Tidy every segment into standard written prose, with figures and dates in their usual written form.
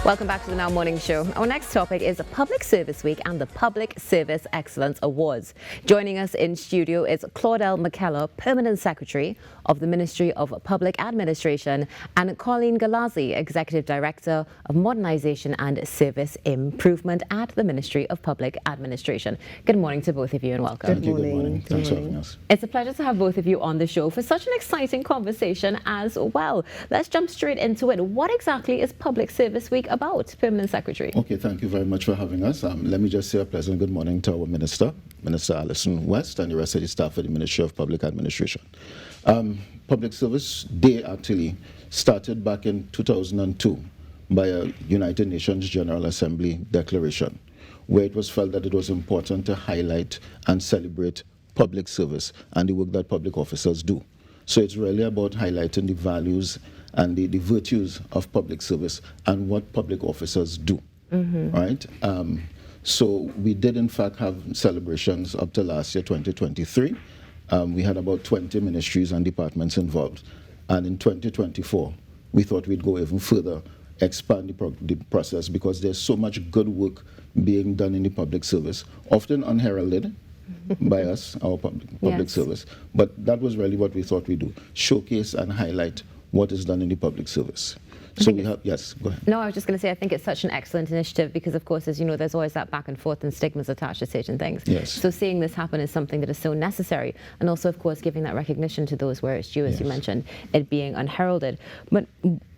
Welcome back to the Now Morning Show. Our next topic is Public Service Week and the Public Service Excellence Awards. Joining us in studio is Claudelle McKellar, Permanent Secretary of the Ministry of Public Administration, and Coleen Gallazzi, Executive Director of Modernisation and Service Improvement at the Ministry of Public Administration. Good morning to both of you and welcome. Good morning. Thanks for having us. It's a pleasure to have both of you on the show for such an exciting conversation as well. Let's jump straight into it. What exactly is Public Service Week about, Permanent Secretary? Okay, thank you very much for having us. Let me just say a pleasant good morning to our Minister Alison West, and the rest of the staff of the Ministry of Public Administration. Public Service Day actually started back in 2002 by a United Nations General Assembly declaration, where it was felt that it was important to highlight and celebrate public service and the work that public officers do. So it's really about highlighting the values and the virtues of public service and what public officers do, right? So we did in fact have celebrations up to last year, 2023. We had about 20 ministries and departments involved. And in 2024, we thought we'd go even further, expand the process, because there's so much good work being done in the public service, often unheralded by us, our public service. But that was really what we thought we'd do, showcase and highlight what is done in the public service. So we have, yes, go ahead. No, I was just going to say, I think it's such an excellent initiative because, of course, as you know, there's always that back and forth and stigmas attached to certain things. Yes. So seeing this happen is something that is so necessary. And also, of course, giving that recognition to those where it's due, as you mentioned, it being unheralded. But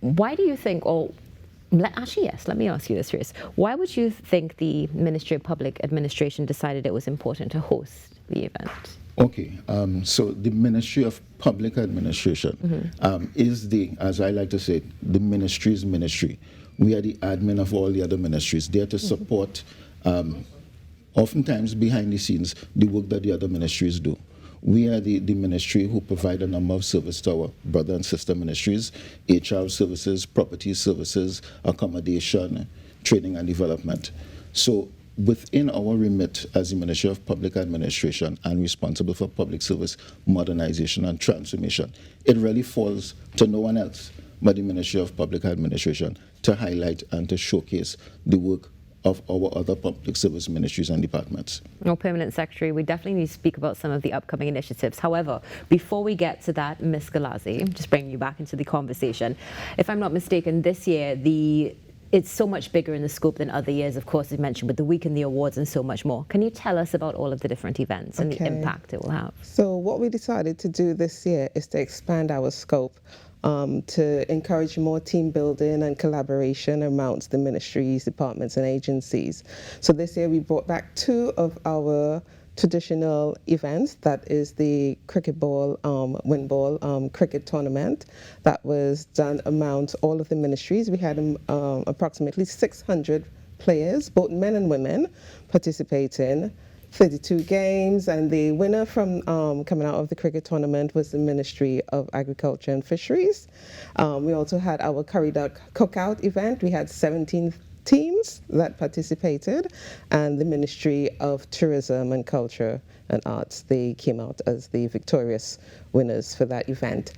why do you think, actually, yes, let me ask you this first. Why would you think the Ministry of Public Administration decided it was important to host the event? Okay, so the Ministry of Public Administration is as I like to say, the ministry's ministry. We are the admin of all the other ministries, there to support, oftentimes behind the scenes, the work that the other ministries do. We are the ministry who provide a number of services to our brother and sister ministries, HR services, property services, accommodation, training and development. So within our remit as the Ministry of Public Administration and responsible for public service modernization and transformation, it really falls to no one else but the Ministry of Public Administration to highlight and to showcase the work of our other public service ministries and departments. Well, Permanent Secretary, we definitely need to speak about some of the upcoming initiatives. However, before we get to that, Ms. Gallazzi, just bringing you back into the conversation, if I'm not mistaken, this year it's so much bigger in the scope than other years, of course, as mentioned, with the week and the awards and so much more. Can you tell us about all of the different events and the impact it will have? So what we decided to do this year is to expand our scope to encourage more team building and collaboration amongst the ministries, departments and agencies. So this year we brought back two of our traditional events. That is the cricket ball, wind ball cricket tournament that was done amongst all of the ministries. We had approximately 600 players, both men and women, participating. 32 games, and the winner from coming out of the cricket tournament was the Ministry of Agriculture and Fisheries. We also had our curry duck cookout event. We had 17 teams that participated, and the Ministry of Tourism and Culture and Arts, they came out as the victorious winners for that event.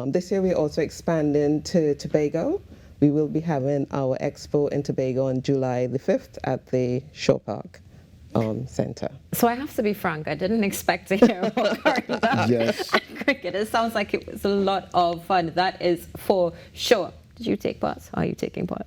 This year we're also expanding to Tobago. We will be having our expo in Tobago on July the 5th at the Shore Park Center. So I have to be frank, I didn't expect to hear about curry duck and cricket. It sounds like it was a lot of fun. That is for sure. Did you take part? Are you taking part?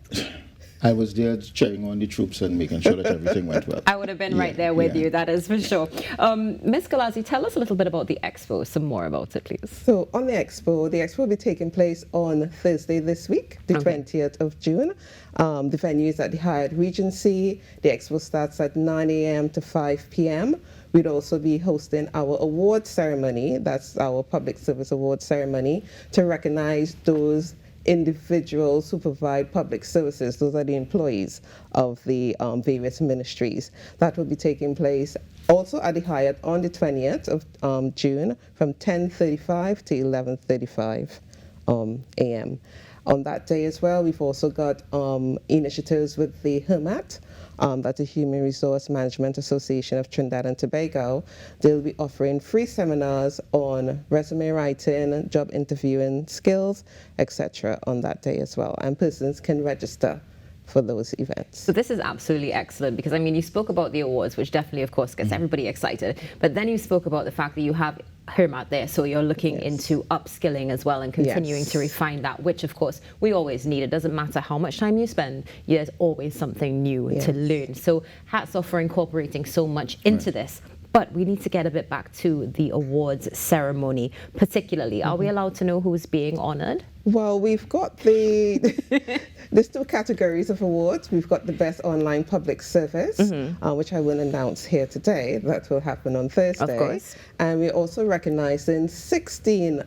I was there cheering on the troops and making sure that everything went well. I would have been right there with you, that is for sure. Ms. Gallazzi, tell us a little bit about the expo, some more about it, please. So on the expo will be taking place on Thursday this week, the 20th of June. The venue is at the Hyatt Regency. The expo starts at 9 a.m. to 5 p.m. We'd also be hosting our award ceremony, that's our public service award ceremony, to recognize those individuals who provide public services. Those are the employees of the various ministries. That will be taking place also at the Hyatt on the 20th of June from 10:35 to 11:35 a.m. On that day as well, we've also got initiatives with the HRMAT, that's the Human Resource Management Association of Trinidad and Tobago. They'll be offering free seminars on resume writing, job interviewing skills, etc. on that day as well. And persons can register for those events. So this is absolutely excellent because, I mean, you spoke about the awards, which definitely, of course, gets everybody excited. But then you spoke about the fact that you have HERMAT there, so you're looking into upskilling as well and continuing to refine that, which, of course, we always need. It doesn't matter how much time you spend, there's always something new to learn. So hats off for incorporating so much into this. But we need to get a bit back to the awards ceremony, particularly. Are we allowed to know who's being honoured? Well, we've got there's two categories of awards. We've got the Best Online Public Service, which I will announce here today. That will happen on Thursday. Of course. And we're also recognizing 16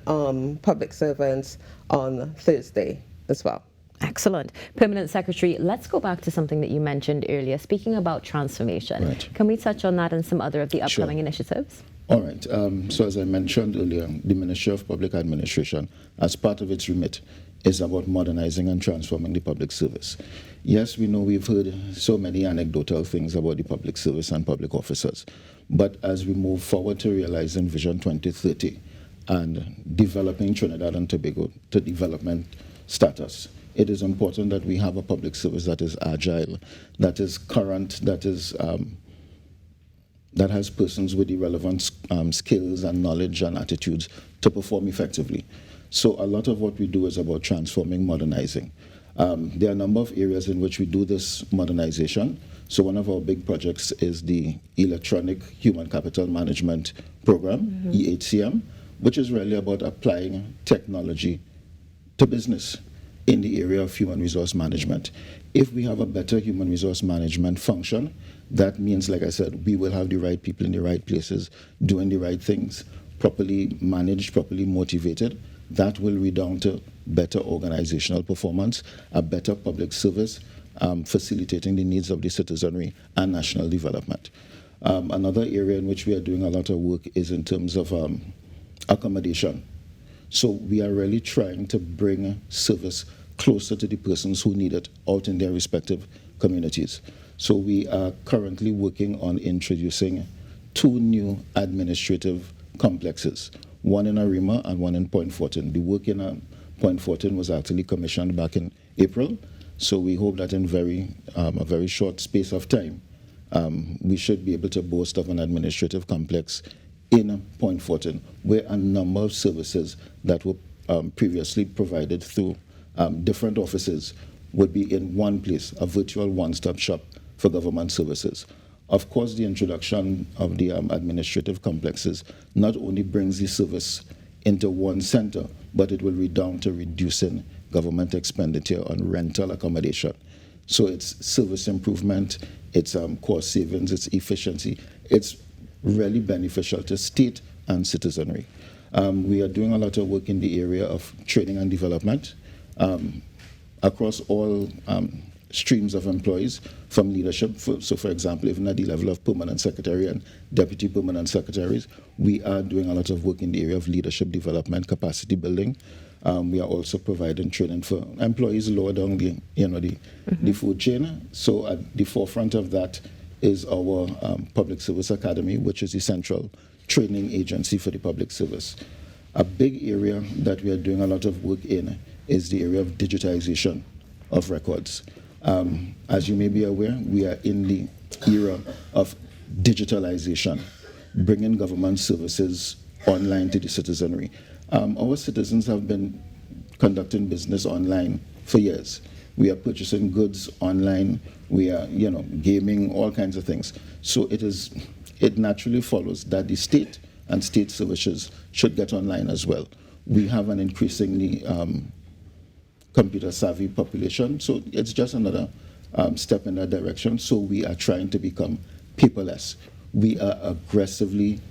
public servants on Thursday as well. Excellent. Permanent Secretary, let's go back to something that you mentioned earlier, speaking about transformation. Right. Can we touch on that and some other of the upcoming initiatives? All right. So as I mentioned earlier, the Ministry of Public Administration, as part of its remit, is about modernizing and transforming the public service. Yes, we know we've heard so many anecdotal things about the public service and public officers. But as we move forward to realizing Vision 2030 and developing Trinidad and Tobago to development status, it is important that we have a public service that is agile, that is current, that has persons with the relevant skills and knowledge and attitudes to perform effectively. So a lot of what we do is about transforming, modernizing. There are a number of areas in which we do this modernization. So one of our big projects is the Electronic Human Capital Management Program, EHCM, which is really about applying technology to business in the area of human resource management. If we have a better human resource management function, that means, like I said, we will have the right people in the right places, doing the right things, properly managed, properly motivated. That will redound to better organizational performance, a better public service, facilitating the needs of the citizenry and national development. Another area in which we are doing a lot of work is in terms of accommodation. So we are really trying to bring service closer to the persons who need it out in their respective communities. So we are currently working on introducing 2 new administrative complexes, one in Arima and one in Point Fortin. The work in Point Fortin was actually commissioned back in April, so we hope that in a very short space of time, we should be able to boast of an administrative complex in Point Fortin, where a number of services that were previously provided through different offices would be in one place, a virtual one-stop shop for government services. Of course, the introduction of the administrative complexes not only brings the service into one center, but it will redound to reducing government expenditure on rental accommodation. So it's service improvement, it's cost savings, it's efficiency. It's really beneficial to state and citizenry. We are doing a lot of work in the area of training and development across all streams of employees from leadership. So for example, even at the level of permanent secretary and deputy permanent secretaries, we are doing a lot of work in the area of leadership development, capacity building. We are also providing training for employees lower down the food chain. So at the forefront of that is our Public Service Academy, which is the central training agency for the public service. A big area that we are doing a lot of work in is the area of digitization of records. As you may be aware, we are in the era of digitalization, bringing government services online to the citizenry. Our citizens have been conducting business online for years. We are purchasing goods online, we are, gaming, all kinds of things. So it naturally follows that the state and state services should get online as well. We have an increasingly computer-savvy population, so it's just another step in that direction. So we are trying to become paperless. We are aggressively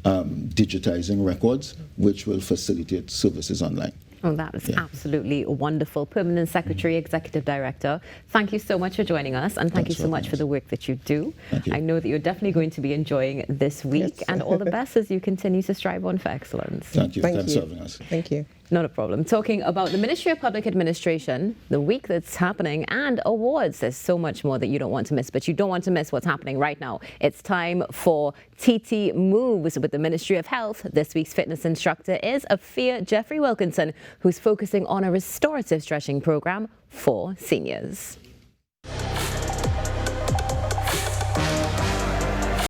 digitizing records, which will facilitate services online. Oh, that is absolutely wonderful. Permanent Secretary, Executive Director, thank you so much for joining us, and thank you so much for the work that you do. Thank you. I know that you're definitely going to be enjoying this week, and all the best as you continue to strive on for excellence. Thank you. Thanks for having us. Thank you. Not a problem. Talking about the Ministry of Public Administration, the week that's happening, and awards. There's so much more that you don't want to miss, but you don't want to miss what's happening right now. It's time for TT Moves with the Ministry of Health. This week's fitness instructor is Afia Jeffrey Wilkinson, who's focusing on a restorative stretching program for seniors.